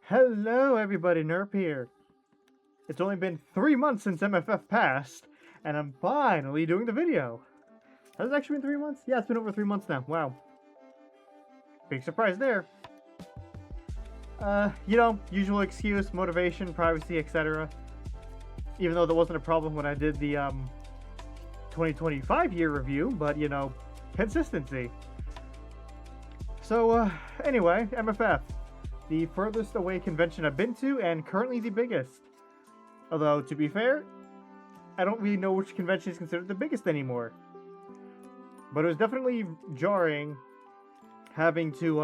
Hello everybody, Nurp here. It's only been 3 months since MFF passed, and I'm finally doing the video. Has it actually been 3 months? Yeah, it's been over 3 months now. Wow. Big surprise there. Usual excuse, motivation, privacy, etc. Even though that wasn't a problem when I did the 2025 year review, but consistency. So, anyway, MFF. The furthest away convention I've been to, and currently the biggest. Although, to be fair, I don't really know which convention is considered the biggest anymore. But it was definitely jarring having to,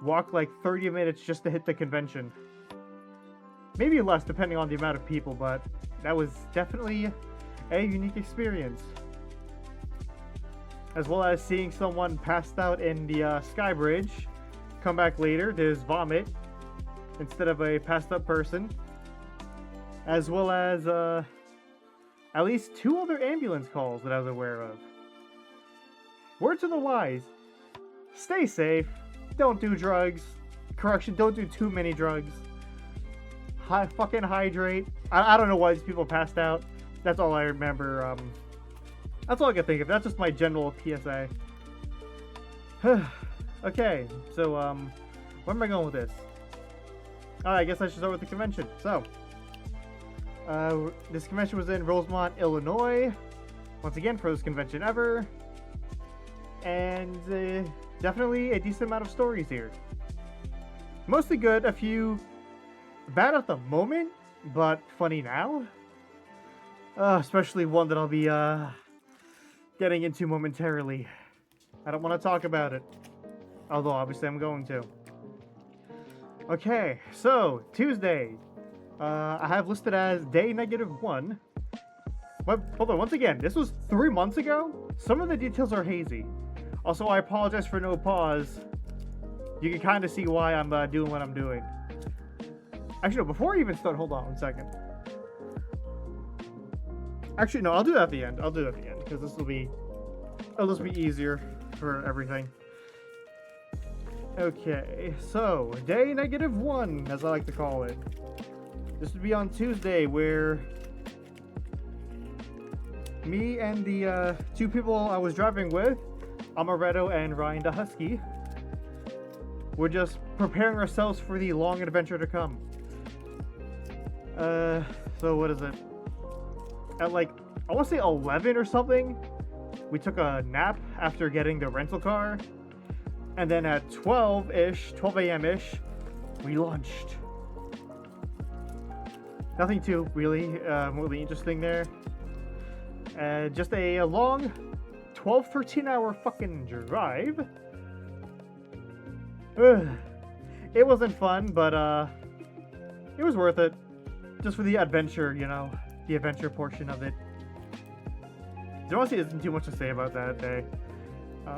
walk like 30 minutes just to hit the convention. Maybe less, depending on the amount of people, but that was definitely a unique experience. As well as seeing someone passed out in the sky bridge come back later to his vomit instead of a passed up person, as well as at least 2 other ambulance calls that I was aware of. Word to the wise, stay safe, don't do drugs, correction, don't do too many drugs, fucking hydrate. I don't know why these people passed out, that's all I remember. That's all I can think of. That's just my general PSA. Okay, so, where am I going with this? I guess I should start with the convention. So, this convention was in Rosemont, Illinois. Once again, first convention ever. And, definitely a decent amount of stories here. Mostly good, a few bad at the moment, but funny now. Especially one that I'll be, getting into momentarily. I don't want to talk about it. Although, obviously, I'm going to. Okay, so, Tuesday. I have listed as day -1. But, hold on, once again, this was 3 months ago? Some of the details are hazy. Also, I apologize for no pause. You can kind of see why I'm doing what I'm doing. Actually, no, before I even start, hold on 1 second. Actually, no, I'll do that at the end. I'll do it at the end, because it'll just be easier for everything. Okay, so, day -1, as I like to call it. This would be on Tuesday, where me and the 2 people I was driving with, Amaretto and Ryan the Husky, we're just preparing ourselves for the long adventure to come. So what is it? At like, I want to say 11 or something, we took a nap after getting the rental car. And then at 12 a.m.-ish, we launched. Nothing too really interesting there. Just a long 13 hour fucking drive. It wasn't fun, but it was worth it. Just for the adventure, the adventure portion of it. There honestly isn't too much to say about that day.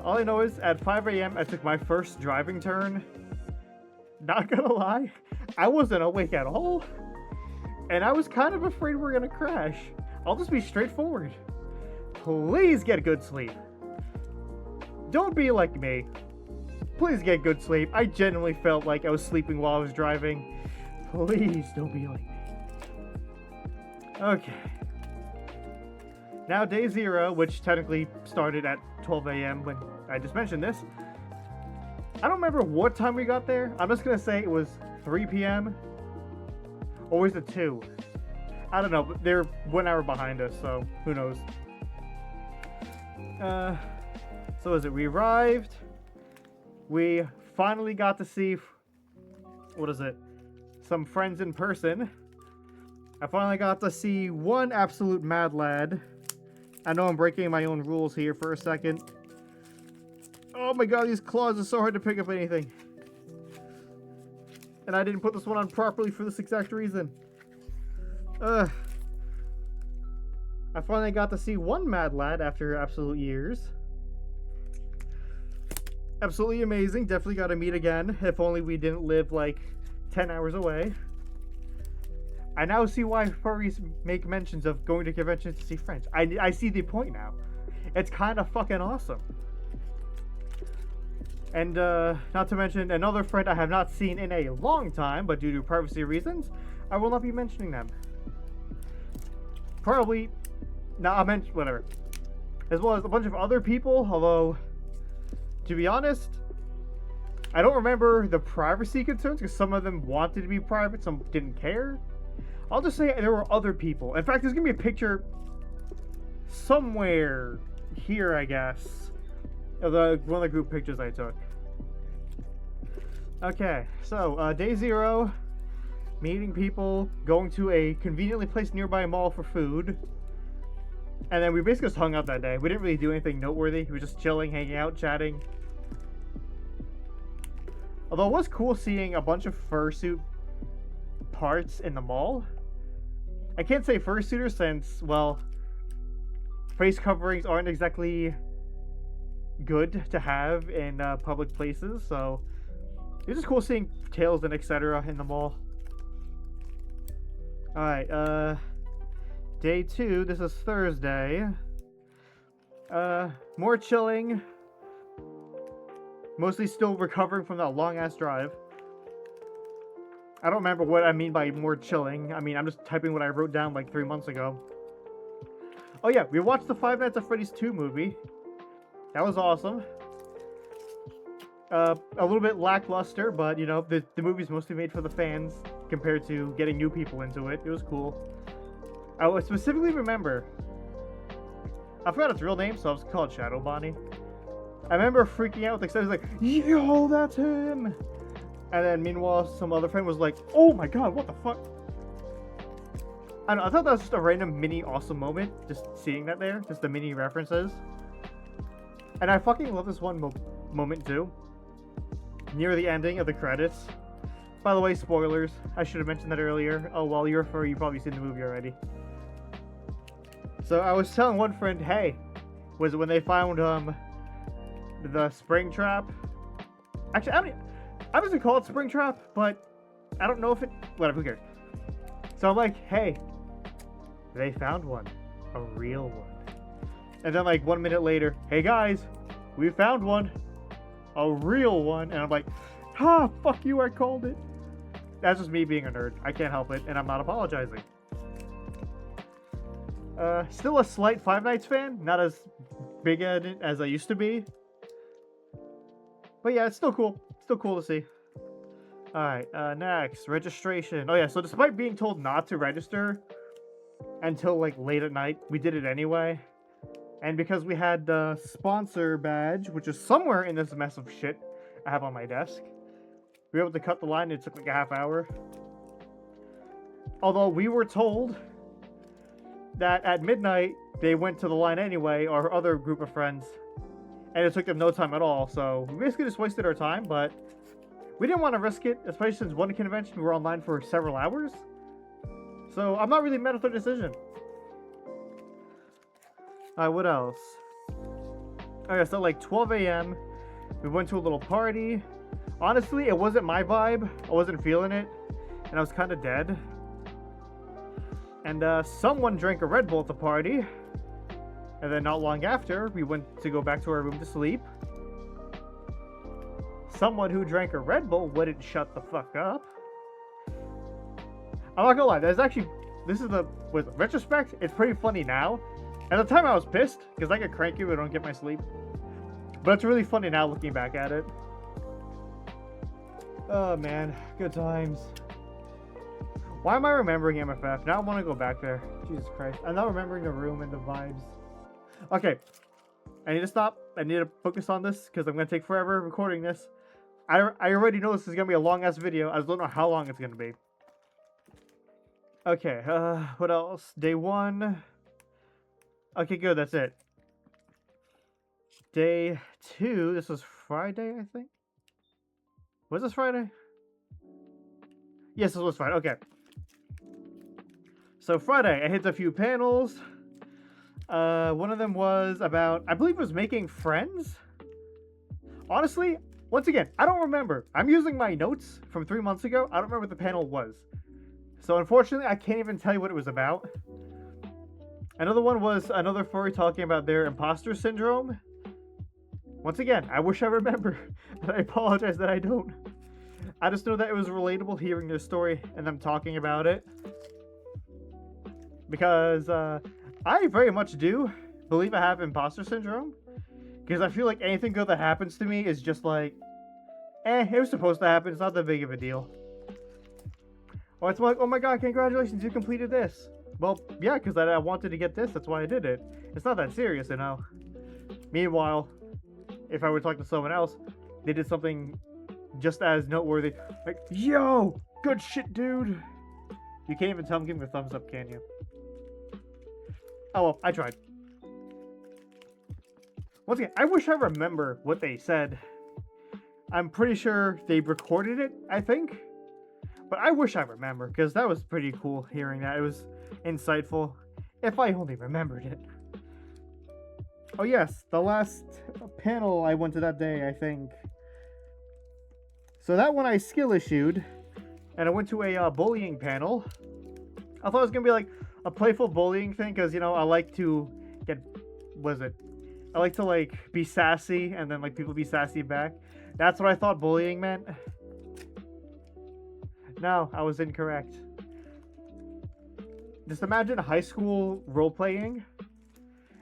All I know is, at 5 a.m. I took my first driving turn. Not gonna lie, I wasn't awake at all. And I was kind of afraid we're gonna crash. I'll just be straightforward. Please get good sleep. Don't be like me. Please get good sleep. I genuinely felt like I was sleeping while I was driving. Please don't be like me. Okay. Now day 0, which technically started at 12 a.m. when I just mentioned this. I don't remember what time we got there. I'm just going to say it was 3 p.m. Or was it 2? I don't know, but they're 1 hour behind us, so who knows. So is it? We arrived. We finally got to see, some friends in person. I finally got to see one absolute mad lad. I know I'm breaking my own rules here for a second. Oh my god, these claws are so hard to pick up anything. And I didn't put this one on properly for this exact reason. I finally got to see one mad lad after absolute years. Absolutely amazing. Definitely got to meet again. If only we didn't live like 10 hours away. I now see why furries make mentions of going to conventions to see friends. I see the point now. It's kind of fucking awesome. And not to mention another friend I have not seen in a long time, but due to privacy reasons, I will not be mentioning them. Probably, I'll mention whatever. As well as a bunch of other people, although, to be honest, I don't remember the privacy concerns because some of them wanted to be private, some didn't care. I'll just say there were other people. In fact, there's gonna be a picture somewhere here, I guess, of one of the group pictures I took. Okay, so day 0, meeting people, going to a conveniently placed nearby mall for food, and then we basically just hung out that day. We didn't really do anything noteworthy. We were just chilling, hanging out, chatting. Although it was cool seeing a bunch of fursuit parts in the mall. I can't say fursuiters since, well, face coverings aren't exactly good to have in public places, so it was just cool seeing tails and etc. in the mall. Alright, day 2, this is Thursday. More chilling. Mostly still recovering from that long-ass drive. I don't remember what I mean by more chilling. I mean, I'm just typing what I wrote down like 3 months ago. Oh yeah, we watched the Five Nights at Freddy's 2 movie. That was awesome. A little bit lackluster, but you know, the movie's mostly made for the fans compared to getting new people into it. It was cool. I would specifically remember, I forgot its real name, so I was called Shadow Bonnie. I remember freaking out with excitement, like, yo, that's him! And then meanwhile, some other friend was like, oh my god, what the fuck? I don't know, I thought that was just a random mini awesome moment, just seeing that there, just the mini references. And I fucking love this one moment too. Near the ending of the credits. By the way, spoilers. I should have mentioned that earlier. Oh, well, you've probably seen the movie already. So I was telling one friend, hey, was it when they found the spring trap? Actually, I was gonna call it spring trap, but I don't know if it. Whatever, who cares? So I'm like, hey, they found one, a real one. And then like 1 minute later, hey guys, we found one, a real one. And I'm like, ah, fuck you, I called it. That's just me being a nerd. I can't help it, and I'm not apologizing. Still a slight Five Nights fan, not as big at it as I used to be. But yeah, it's still cool. Still cool to see. Alright, next, registration. Oh yeah, so despite being told not to register until like late at night, we did it anyway. And because we had the sponsor badge, which is somewhere in this mess of shit I have on my desk, we were able to cut the line. It took like a half hour. Although we were told that at midnight they went to the line anyway, our other group of friends, and it took them no time at all. So we basically just wasted our time, but we didn't want to risk it, especially since one convention we were online for several hours. So I'm not really mad at their decision. What else? Okay, so like 12 a.m. we went to a little party. Honestly, it wasn't my vibe. I wasn't feeling it, and I was kind of dead. And someone drank a Red Bull at the party. And then not long after, we went to go back to our room to sleep. Someone who drank a Red Bull wouldn't shut the fuck up. I'm not gonna lie, with retrospect, it's pretty funny now. At the time I was pissed, because I get cranky when I don't get my sleep. But it's really funny now looking back at it. Oh man, good times. Why am I remembering MFF? Now I want to go back there. Jesus Christ. I'm not remembering the room and the vibes. Okay. I need to stop. I need to focus on this because I'm going to take forever recording this. I already know this is going to be a long-ass video. I just don't know how long it's going to be. Okay. What else? Day 1. Okay, good. That's it. Day 2. This was Friday, I think. Was this Friday? Yes, this was Friday. Okay. So Friday, I hit a few panels. One of them was about, I believe it was making friends. Honestly, once again, I don't remember. I'm using my notes from 3 months ago. I don't remember what the panel was. So unfortunately, I can't even tell you what it was about. Another one was another furry talking about their imposter syndrome. Once again, I wish I remember, and I apologize that I don't. I just know that it was relatable hearing their story and them talking about it. Because I very much do believe I have imposter syndrome. Because I feel like anything good that happens to me is just like, it was supposed to happen. It's not that big of a deal. Or it's like, oh my god, congratulations, you completed this. Well, yeah, because I wanted to get this. That's why I did it. It's not that serious, you know. Meanwhile, if I were to talk to someone else, they did something just as noteworthy. Like, yo, good shit, dude. You can't even tell them, give me a thumbs up, can you? Oh, well, I tried. Once again, I wish I remember what they said. I'm pretty sure they recorded it, I think. But I wish I remember, because that was pretty cool hearing that. It was insightful, if I only remembered it. Oh yes, the last panel I went to that day, I think. So that one I skill issued, and I went to a bullying panel. I thought it was going to be like a playful bullying thing, because, you know, I like to get, I like to, like, be sassy, and then, like, people be sassy back. That's what I thought bullying meant. No, I was incorrect. Just imagine high school role-playing,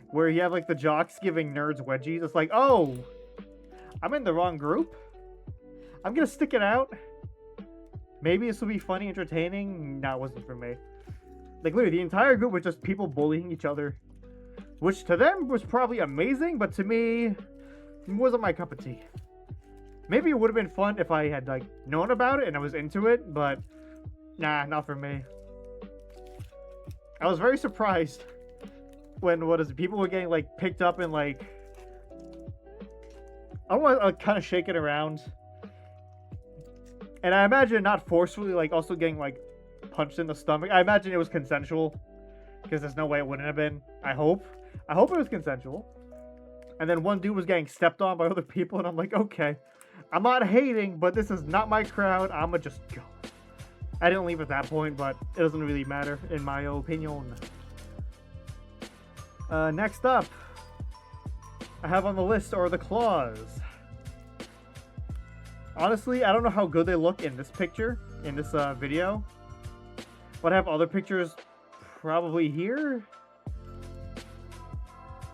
where you have, like, the jocks giving nerds wedgies. It's like, oh, I'm in the wrong group. I'm gonna stick it out. Maybe this will be funny, entertaining. No, it wasn't for me. Like, literally, the entire group was just people bullying each other. Which, to them, was probably amazing, but to me, it wasn't my cup of tea. Maybe it would have been fun if I had, like, known about it and I was into it, but nah, not for me. I was very surprised when, people were getting, like, picked up and, like, I don't want to kind of shake it around. And I imagine not forcefully, like, also getting, like, punched in the stomach. I imagine it was consensual, because there's no way it wouldn't have been. I hope it was consensual. And then one dude was getting stepped on by other people, and I'm like, okay, I'm not hating, but this is not my crowd. I'ma just go. I didn't leave at that point, but it doesn't really matter, in my opinion. Next up, I have on the list are the claws. Honestly, I don't know how good they look in this picture, in this video. But I have other pictures probably here.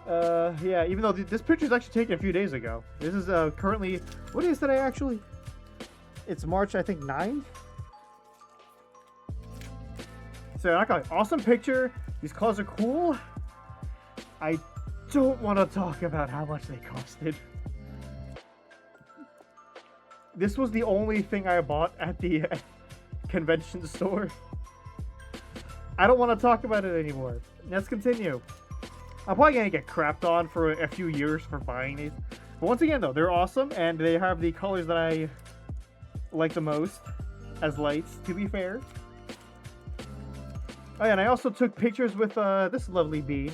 Yeah, even though this picture is actually taken a few days ago. This is currently, what is today actually? It's March, I think, 9th. So, I got an awesome picture. These claws are cool. I don't want to talk about how much they costed. This was the only thing I bought at the convention store. I don't want to talk about it anymore. Let's continue. I'm probably going to get crapped on for a few years for buying these. But once again, though, they're awesome, and they have the colors that I like the most as lights, to be fair. Oh, yeah, and I also took pictures with this lovely bean.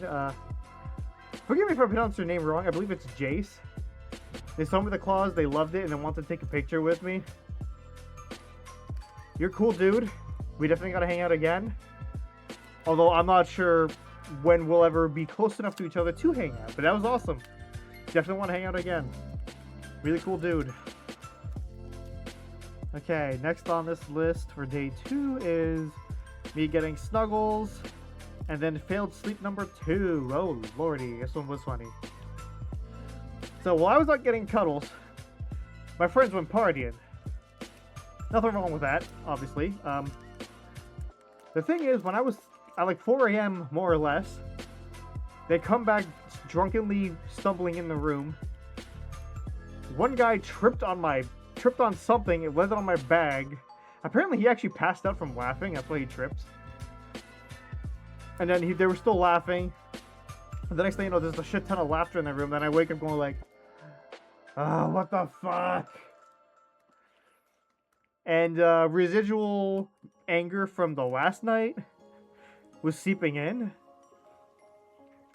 Forgive me if I pronounced her name wrong. I believe it's Jace. They saw me with the claws, they loved it, and they wanted to take a picture with me. You're cool, dude. We definitely gotta hang out again. Although I'm not sure when we'll ever be close enough to each other to hang out. But that was awesome. Definitely want to hang out again. Really cool dude. Okay, next on this list for day 2 is me getting snuggles. And then failed sleep number 2. Oh, lordy. This one was funny. So while I was out getting cuddles, my friends went partying. Nothing wrong with that, obviously. The thing is, when I was at like 4 a.m. more or less, they come back drunkenly stumbling in the room. One guy tripped on something, it landed on my bag. Apparently he actually passed out from laughing, that's why he tripped. And then they were still laughing. And the next thing you know, there's a shit ton of laughter in the room. Then I wake up going like, oh, what the fuck? And residual anger from the last night was seeping in.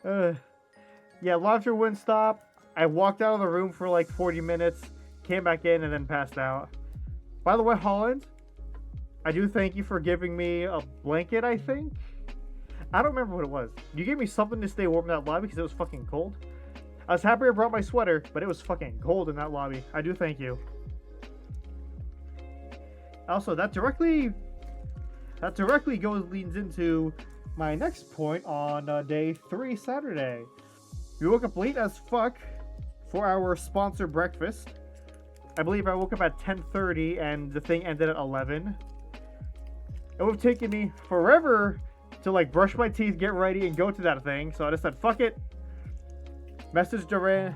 Yeah, laughter wouldn't stop. I walked out of the room for like 40 minutes, came back in, and then passed out. By the way, Holland, I do thank you for giving me a blanket, I think. I don't remember what it was. You gave me something to stay warm in that lobby because it was fucking cold. I was happy I brought my sweater, but it was fucking cold in that lobby. I do thank you. Also, that directly leads into my next point on day 3, Saturday. We woke up late as fuck for our sponsor breakfast. I believe I woke up at 10:30 and the thing ended at 11. It would have taken me forever to like brush my teeth, get ready, and go to that thing. So I just said, fuck it. Messaged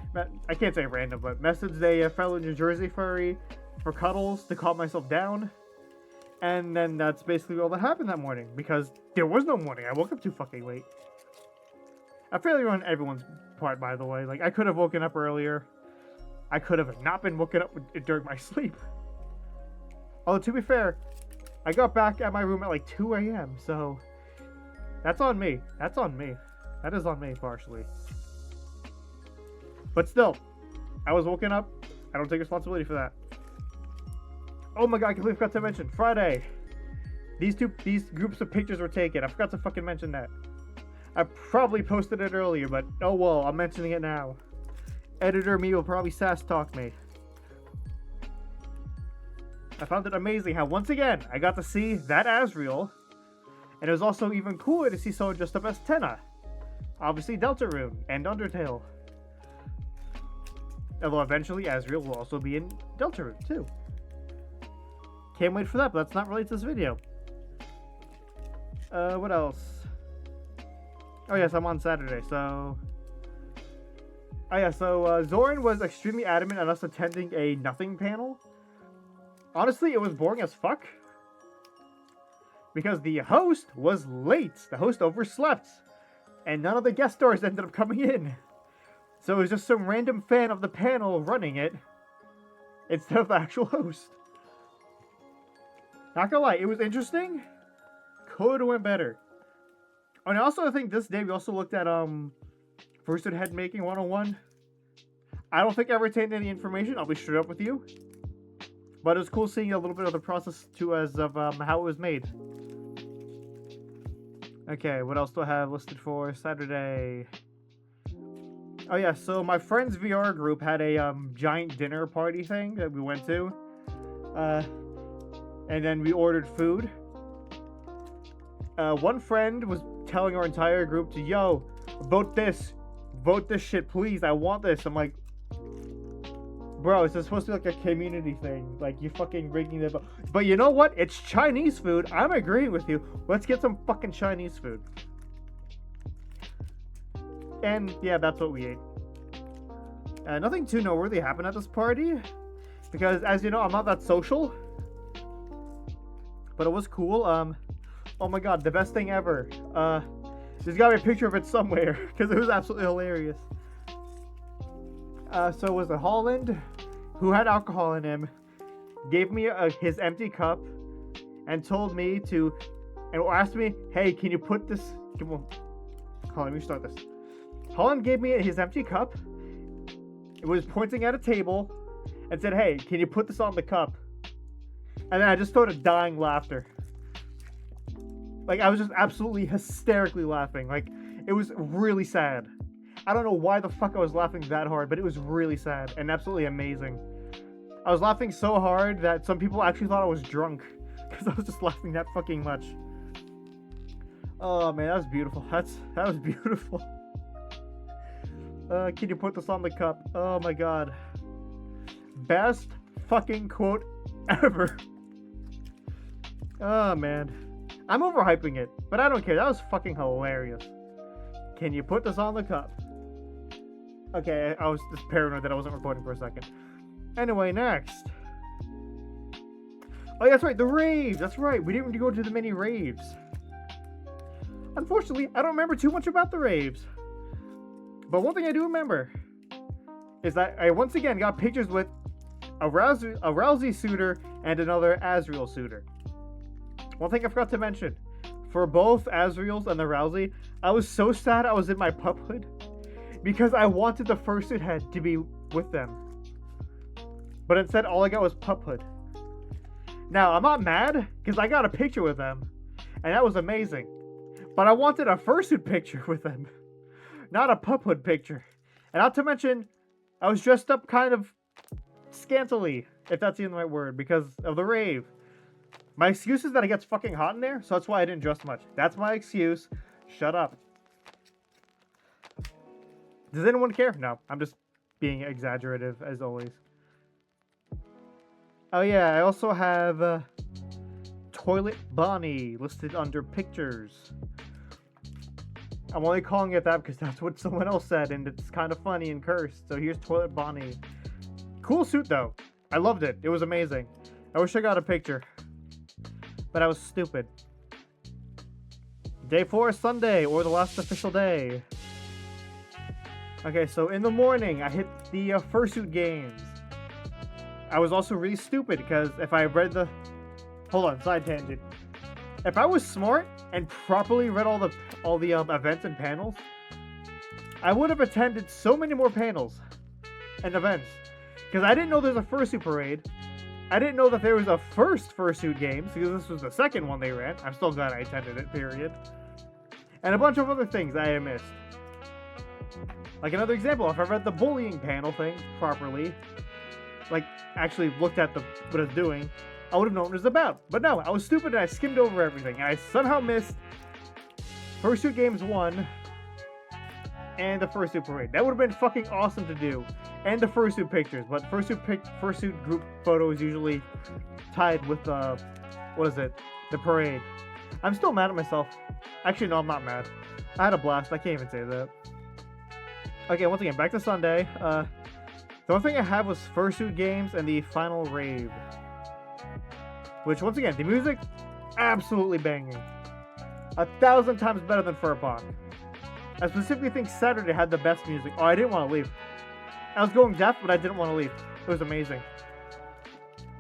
I can't say random, but messaged a fellow New Jersey furry for cuddles to calm myself down. And then that's basically all that happened that morning, because there was no morning. I woke up too fucking late. I failure on everyone's part, by the way. Like, I could have woken up earlier. I could have not been woken up during my sleep. Although, to be fair, I got back at my room at like 2 a.m., so that's on me. That's on me. That is on me, partially. But still, I was woken up. I don't take responsibility for that. Oh my god, I completely forgot to mention. Friday. These groups of pictures were taken. I forgot to fucking mention that. I probably posted it earlier, but oh well, I'm mentioning it now. Editor me will probably sass talk me. I found it amazing how once again I got to see that Asriel, and it was also even cooler to see someone dressed up as Tenna. Obviously Deltarune and Undertale. Although eventually Asriel will also be in Deltarune too. Can't wait for that, but that's not related to this video. What else? Oh yes, I'm on Saturday, so... Oh yeah, so Zoran was extremely adamant on us attending a nothing panel. Honestly, it was boring as fuck. Because the host was late. The host overslept. And none of the guest stars ended up coming in. So it was just some random fan of the panel running it, instead of the actual host. Not gonna lie, it was interesting. Could have went better. Oh, and I also think this day we also looked at Furthest head making 101. I don't think I retained any information. I'll be straight up with you. But it was cool seeing a little bit of the process too, as of how it was made. Okay, what else do I have listed for Saturday? Oh yeah, so my friend's VR group had a giant dinner party thing that we went to. And then we ordered food. One friend was telling our entire group to, yo, vote this shit, please, I want this. I'm like, bro, it's supposed to be like a community thing. Like, you fucking rigging the vote. But you know what? It's Chinese food. I'm agreeing with you. Let's get some fucking Chinese food. And yeah, that's what we ate. Nothing too noteworthy happened at this party, because as you know, I'm not that social. But it was cool. Oh my god, the best thing ever. There's gotta be a picture of it somewhere, because it was absolutely hilarious. So it was a Holland who had alcohol in him, gave me his empty cup, and told me to, and asked me, hey, can you put this, come on, hold on, let me start this. Holland gave me his empty cup, it was pointing at a table, and said, hey, can you put this on the cup? And then I just started dying laughter. Like, I was just absolutely hysterically laughing. Like, it was really sad. I don't know why the fuck I was laughing that hard, but it was really sad and absolutely amazing. I was laughing so hard that some people actually thought I was drunk, because I was just laughing that fucking much. Oh man, that was beautiful. That was beautiful. Can you put this on the cup? Oh my god. Best fucking quote ever. Oh man. I'm overhyping it, but I don't care. That was fucking hilarious. Can you put this on the cup? Okay, I was just paranoid that I wasn't recording for a second. Anyway, next. Oh, yeah, that's right, the raves. That's right, we didn't go to the many raves. Unfortunately, I don't remember too much about the raves. But one thing I do remember is that I once again got pictures with a Rousey suitor and another Asriel suitor. One thing I forgot to mention, for both Asriels and the Rousey, I was so sad I was in my puphood, because I wanted the Furthest head to be with them. But instead, all I got was puphood. Now, I'm not mad, because I got a picture with them, and that was amazing. But I wanted a Furthest picture with them, not a puphood picture. And not to mention, I was dressed up kind of scantily, if that's even the right word, because of the rave. My excuse is that it gets fucking hot in there, so that's why I didn't dress much. That's my excuse. Shut up. Does anyone care? No, I'm just being exaggerative, as always. Oh yeah, I also have Toilet Bonnie listed under pictures. I'm only calling it that because that's what someone else said, and it's kind of funny and cursed. So here's Toilet Bonnie. Cool suit, though. I loved it. It was amazing. I wish I got a picture. But I was stupid. Day 4 is Sunday, or the last official day. Okay, so in the morning, I hit the fursuit games. I was also really stupid, because if I read the... Hold on, side tangent. If I was smart and properly read all the events and panels, I would have attended so many more panels and events. Because I didn't know there's a fursuit parade. I didn't know that there was a first fursuit games, because this was the second one they ran. I'm still glad I attended it, period. And a bunch of other things I had missed. Like another example, if I read the bullying panel thing properly, like actually looked at what it's doing, I would have known what it was about. But no, I was stupid and I skimmed over everything. And I somehow missed Fursuit Games 1 and the Fursuit Parade. That would have been fucking awesome to do. And the Fursuit pictures. But Fursuit group photo is usually tied with, what is it? The parade. I'm still mad at myself. Actually, no, I'm not mad. I had a blast. I can't even say that. Okay, once again, back to Sunday. The only thing I have was Fursuit Games and the Final Rave. Which, once again, the music, absolutely banging. 1,000 times better than Furpok. I specifically think Saturday had the best music. Oh, I didn't want to leave. I was going deaf, but I didn't want to leave. It was amazing.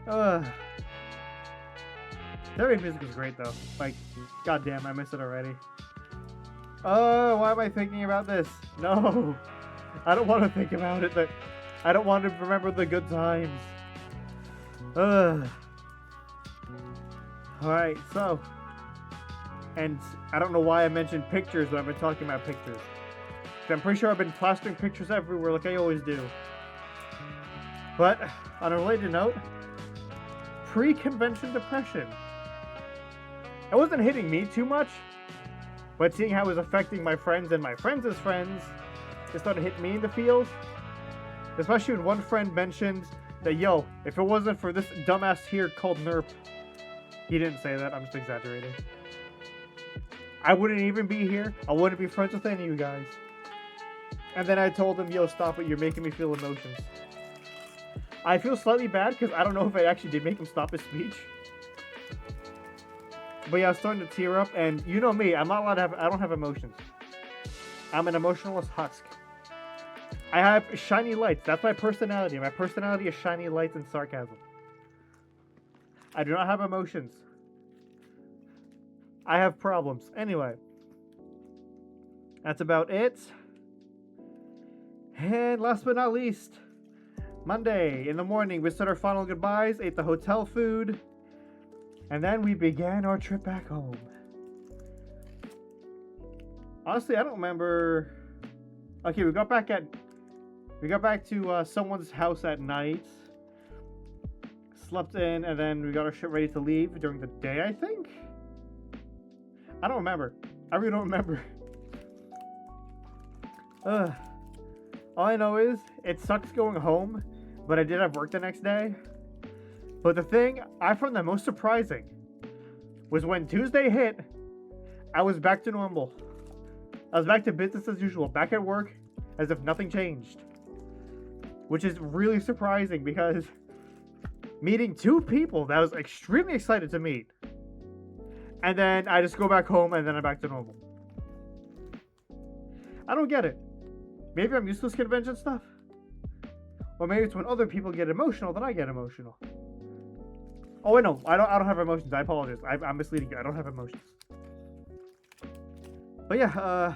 Saturday music was great, though. Like, goddamn, I miss it already. Oh, why am I thinking about this? No. I don't want to think about it. I don't want to remember the good times. Alright, so. And I don't know why I mentioned pictures when I've been talking about pictures. I'm pretty sure I've been plastering pictures everywhere like I always do. But, on a related note, pre-convention depression. It wasn't hitting me too much, but seeing how it was affecting my friends and my friends' friends, it started hitting me in the feels. Especially when one friend mentioned that, yo, if it wasn't for this dumbass here called Nurp, he didn't say that, I'm just exaggerating, I wouldn't even be here. I wouldn't be friends with any of you guys. And then I told him, yo, stop it, you're making me feel emotions. I feel slightly bad because I don't know if I actually did make him stop his speech. But yeah, I was starting to tear up, and you know me, I'm not allowed to have, I don't have emotions. I'm an emotionless husk. I have shiny lights, that's my personality. My personality is shiny lights and sarcasm. I do not have emotions. I have problems. Anyway. That's about it. And last but not least, Monday in the morning, we said our final goodbyes, ate the hotel food, and then we began our trip back home. Honestly, I don't remember. Okay, we got back to someone's house at night, slept in, and then we got our shit ready to leave during the day, I think? I don't remember. I really don't remember. All I know is, it sucks going home, but I did have work the next day. But the thing I found the most surprising was when Tuesday hit, I was back to normal. I was back to business as usual, back at work, as if nothing changed. Which is really surprising because meeting two people that I was extremely excited to meet, and then I just go back home and then I'm back to normal. I don't get it. Maybe I'm used to this convention stuff. Or maybe it's when other people get emotional that I get emotional. Oh wait, no, I don't have emotions. I apologize. I'm misleading you. I don't have emotions. But yeah,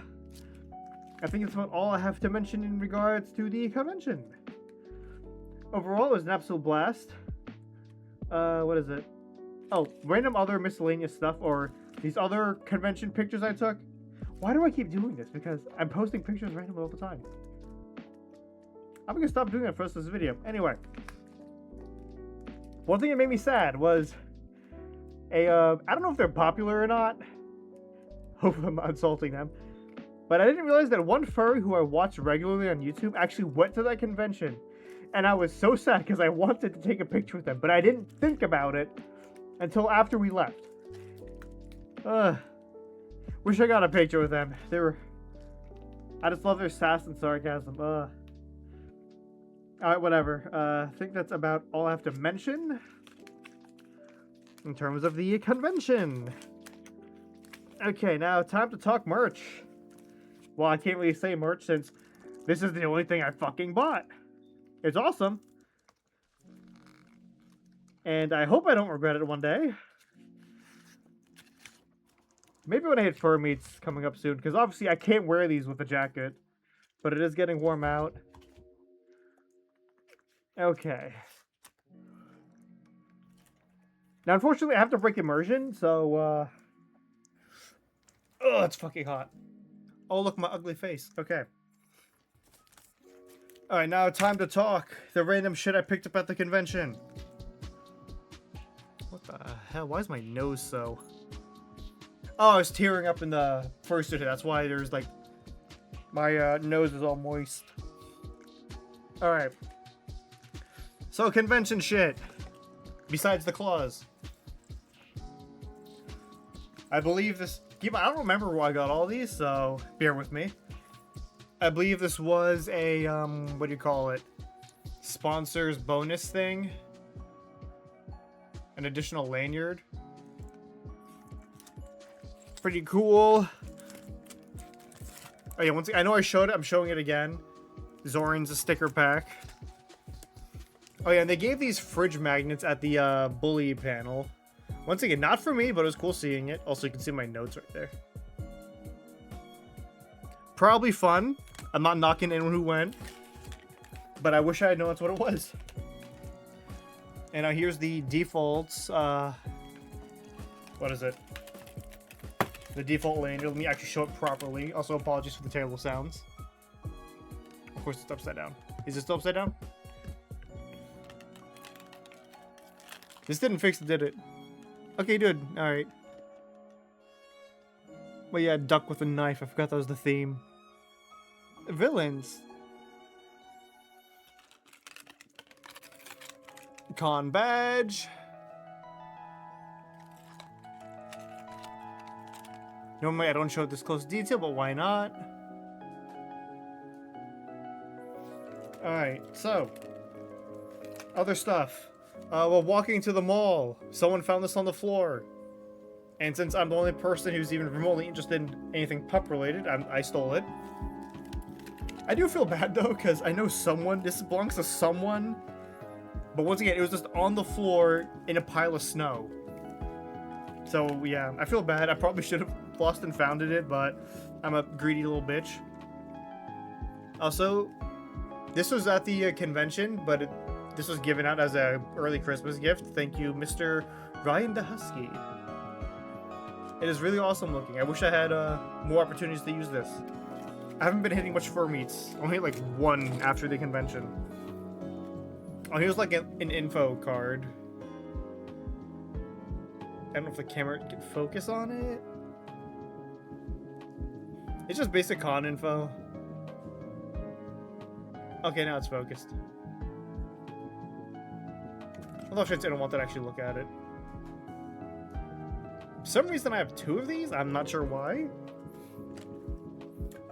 I think it's about all I have to mention in regards to the convention. Overall, it was an absolute blast. What is it? Oh, random other miscellaneous stuff, or these other convention pictures I took. Why do I keep doing this? Because I'm posting pictures randomly all the time. I'm gonna stop doing that for the rest of this video. Anyway, one thing that made me sad was I don't know if they're popular or not. Hopefully I'm not insulting them. But I didn't realize that one furry who I watch regularly on YouTube actually went to that convention. And I was so sad because I wanted to take a picture with them, but I didn't think about it until after we left. Wish I got a picture with them. I just love their sass and sarcasm. Alright, whatever. I think that's about all I have to mention in terms of the convention. Okay, now time to talk merch. Well, I can't really say merch since this is the only thing I fucking bought. It's awesome. And I hope I don't regret it one day. Maybe when I hit fur meets coming up soon, because obviously I can't wear these with a jacket. But it is getting warm out. Okay. Now, unfortunately, I have to break immersion, so, oh, it's fucking hot. Oh, look, my ugly face. Okay. Alright, now time to talk. The random shit I picked up at the convention. What the hell? Why is my nose so... Oh, I was tearing up in the first today. That's why there's, like... My nose is all moist. Alright. So, convention shit. Besides the claws. I believe this... I don't remember where I got all these, so bear with me. I believe this was a, what do you call it? Sponsors bonus thing. An additional lanyard. Pretty cool. Oh yeah, once I know I showed it, I'm showing it again. Zoran's a sticker pack. Oh yeah, and they gave these fridge magnets at the bully panel. Once again, not for me, but it was cool seeing it. Also, you can see my notes right there. Probably fun. I'm not knocking anyone who went. But I wish I had known that's what it was. And now here's the defaults. What is it? The default lanyard. Let me actually show it properly. Also, apologies for the terrible sounds. Of course, it's upside down. Is it still upside down? This didn't fix it, did it? Okay, dude. Alright. Well, yeah, duck with a knife. I forgot that was the theme. Villains. Con badge. Normally, I don't show this close detail, but why not? Alright, so. Other stuff. While walking to the mall, someone found this on the floor. And since I'm the only person who's even remotely interested in anything pup-related, I stole it. I do feel bad, though, because I know someone, this belongs to someone. But once again, it was just on the floor in a pile of snow. So, yeah, I feel bad. I probably should have lost and founded it, but I'm a greedy little bitch. Also, this was at the convention, but this was given out as an early Christmas gift. Thank you, Mr. Ryan the Husky. It is really awesome looking. I wish I had more opportunities to use this. I haven't been hitting much fur meets. I only hit like one after the convention. Oh, here's like an info card. I don't know if the camera can focus on it. It's just basic con info. Okay, now it's focused. Although I don't want to actually look at it. For some reason I have two of these. I'm not sure why.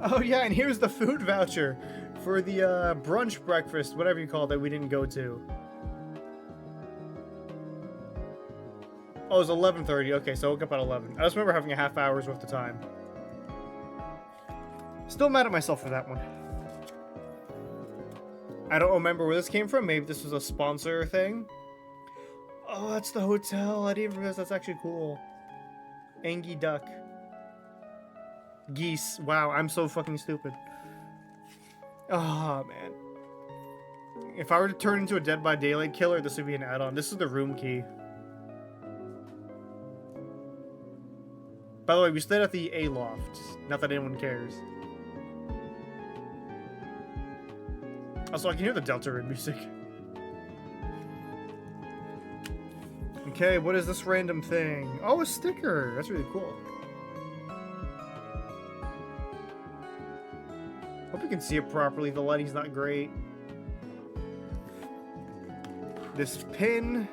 Oh yeah, and here's the food voucher for the brunch breakfast, whatever you call it, that we didn't go to. Oh, it was 11:30. Okay, so I woke up at 11. I just remember having a half hour's worth of time. Still mad at myself for that one. I don't remember where this came from. Maybe this was a sponsor thing. Oh, that's the hotel. I didn't realize that's actually cool. Angie Duck. Geese. Wow, I'm so fucking stupid. Oh, man. If I were to turn into a Dead by Daylight killer, this would be an add-on. This is the room key. By the way, we stayed at the A-Loft. Not that anyone cares. Also, I can hear the Deltarune music. Okay, what is this random thing? Oh, a sticker! That's really cool. Hope you can see it properly. The lighting's not great. This pin.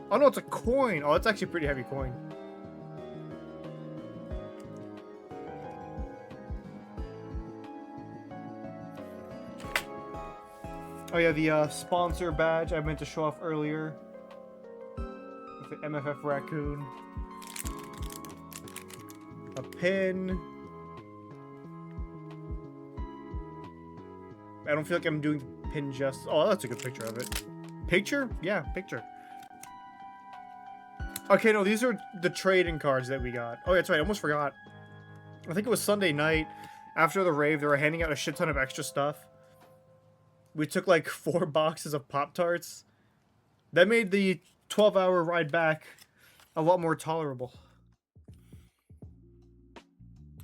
Oh no, it's a coin. Oh, it's actually a pretty heavy coin. Oh yeah, the sponsor badge I meant to show off earlier. With the MFF raccoon. A pin. I don't feel like I'm doing the pin justice. Oh, that's a good picture of it. Picture? Yeah, picture. Okay, no, these are the trading cards that we got. Oh, that's right, I almost forgot. I think it was Sunday night. After the rave, they were handing out a shit ton of extra stuff. We took like 4 boxes of Pop-Tarts. That made the 12-hour ride back a lot more tolerable.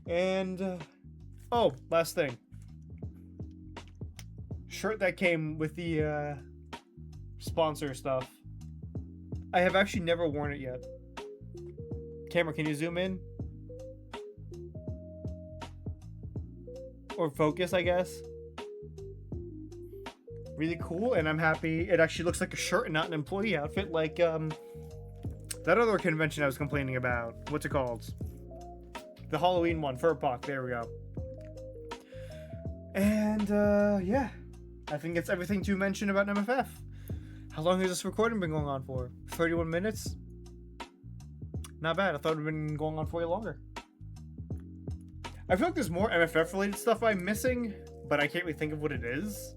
And, oh, last thing. Shirt that came with the sponsor stuff. I have actually never worn it yet. Camera, can you zoom in? Or focus, I guess. Really cool, and I'm happy. It actually looks like a shirt and not an employee outfit, like that other convention I was complaining about. What's it called? The Halloween one, Furpock. There we go. And yeah, I think it's everything to mention about MFF. How long has this recording been going on for? 31 minutes? Not bad. I thought it would have been going on for way longer. I feel like there's more MFF related stuff I'm missing, but I can't really think of what it is.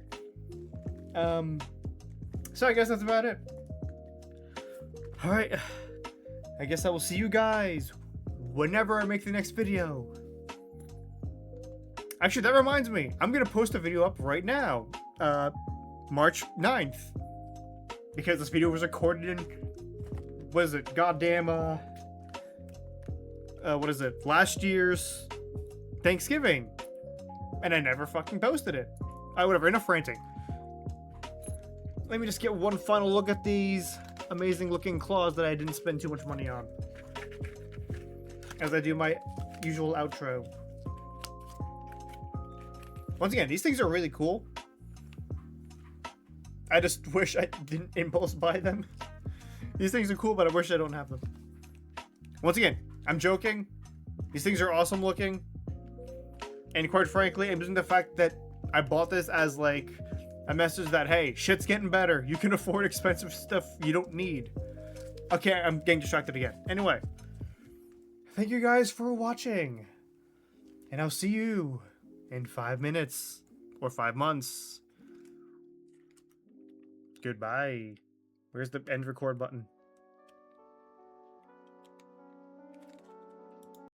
So I guess that's about it. Alright. I guess I will see you guys whenever I make the next video. Actually, that reminds me. I'm going to post a video up right now. March 9th. Because this video was recorded in... What is it? Goddamn, what is it? Last year's Thanksgiving. And I never fucking posted it. Whatever. Enough ranting. Let me just get one final look at these amazing looking claws that I didn't spend too much money on. As I do my usual outro. Once again, these things are really cool. I just wish I didn't impulse buy them. These things are cool, but I wish I don't have them. Once again, I'm joking. These things are awesome looking. And quite frankly, I'm using the fact that I bought this as like a message that, hey, shit's getting better. You can afford expensive stuff you don't need. Okay, I'm getting distracted again. Anyway, thank you guys for watching. And I'll see you in 5 minutes or 5 months. Goodbye. Where's the end record button?